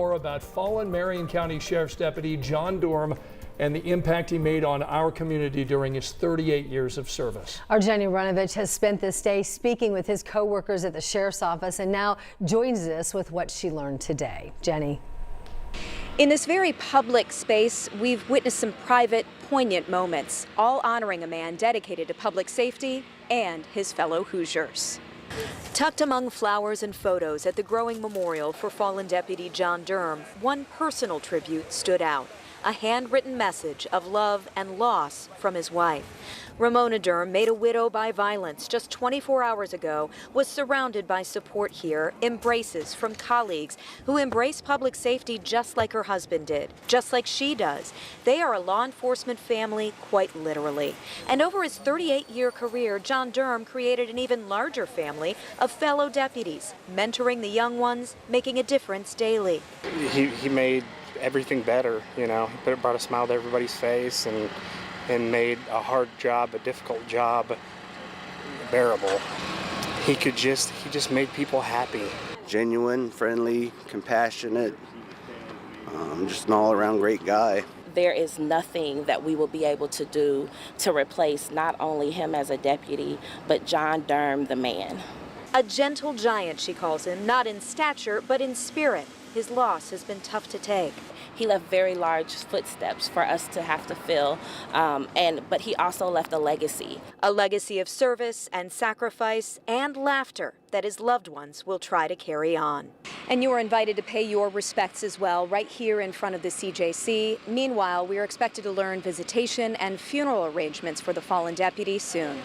More about fallen Marion County Sheriff's Deputy John Durm and the impact he made on our community during his 38 years of service. Our Jenny Runovich has spent this day speaking with his co-workers at the Sheriff's Office and now joins us with what she learned today. Jenny. In this very public space, we've witnessed some private, poignant moments, all honoring a man dedicated to public safety and his fellow Hoosiers. Tucked among flowers and photos at the growing memorial for fallen Deputy John Durm, one personal tribute stood out. A handwritten message of love and loss from his wife. Ramona Durm, made a widow by violence just 24 hours ago, was surrounded by support here, embraces from colleagues who embrace public safety just like her husband did, just like she does. They are a law enforcement family, quite literally. And over his 38-year career, John Durm created an even larger family of fellow deputies, mentoring the young ones, making a difference daily. He made everything better, you know. It brought a smile to everybody's face and made a hard job, a difficult job, bearable. He just made people happy. Genuine, friendly, compassionate, just an all-around great guy. There is nothing that we will be able to do to replace not only him as a deputy, but John Durm, the man. A gentle giant, she calls him, not in stature, but in spirit. His loss has been tough to take. He left very large footsteps for us to have to fill, but he also left a legacy. A legacy of service and sacrifice and laughter that his loved ones will try to carry on. And you are invited to pay your respects as well, right here in front of the CJC. Meanwhile, we are expected to learn visitation and funeral arrangements for the fallen deputy soon.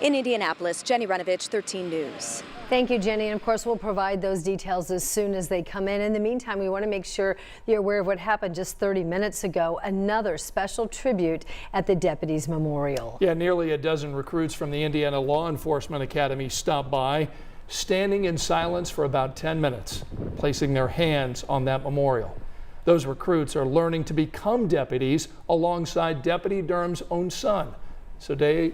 In Indianapolis, Jenny Runovich, 13 News. Thank you, Jenny. And of course, we'll provide those details as soon as they come in. In the meantime, we want to make sure you're aware of what happened just 30 minutes ago. Another special tribute at the Deputies Memorial. Yeah, nearly a dozen recruits from the Indiana Law Enforcement Academy stopped by, standing in silence for about 10 minutes, placing their hands on that memorial. Those recruits are learning to become deputies alongside Deputy Durm's own son. So they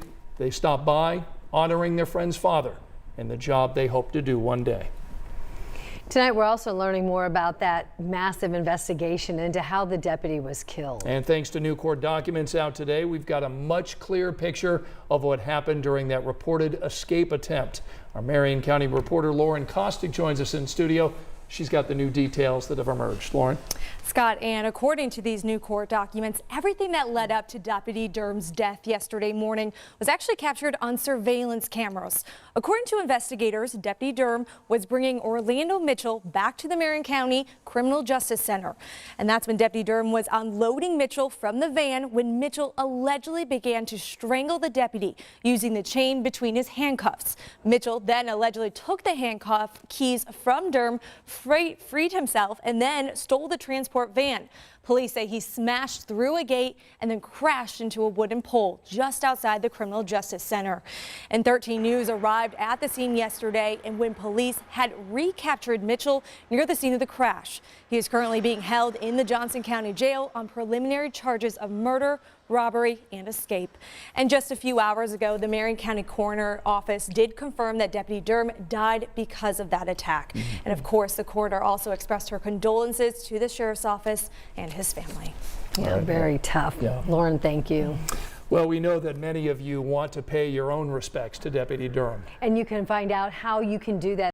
stopped by, honoring their friend's father and the job they hope to do one day. Tonight, we're also learning more about that massive investigation into how the deputy was killed. And thanks to new court documents out today, we've got a much clearer picture of what happened during that reported escape attempt. Our Marion County reporter Lauren Kostick joins us in studio. She's got the new details that have emerged. Lauren. Scott, and according to these new court documents, everything that led up to Deputy Durm's death yesterday morning was actually captured on surveillance cameras. According to investigators, Deputy Durm was bringing Orlando Mitchell back to the Marion County Criminal Justice Center. And that's when Deputy Durm was unloading Mitchell from the van when Mitchell allegedly began to strangle the deputy using the chain between his handcuffs. Mitchell then allegedly took the handcuff keys from Durm, freed himself, and then stole the transport van. Police say he smashed through a gate and then crashed into a wooden pole just outside the Criminal Justice Center. And 13 News arrived at the scene yesterday, and when police had recaptured Mitchell near the scene of the crash. He is currently being held in the Johnson County Jail on preliminary charges of murder, robbery, and escape. And just a few hours ago, the Marion County Coroner Office did confirm that Deputy Durm died because of that attack. And of course, the coroner also expressed her condolences to the Sheriff's Office and his family. Yeah, very tough. Yeah. Lauren, thank you. Well, we know that many of you want to pay your own respects to Deputy Durm. And you can find out how you can do that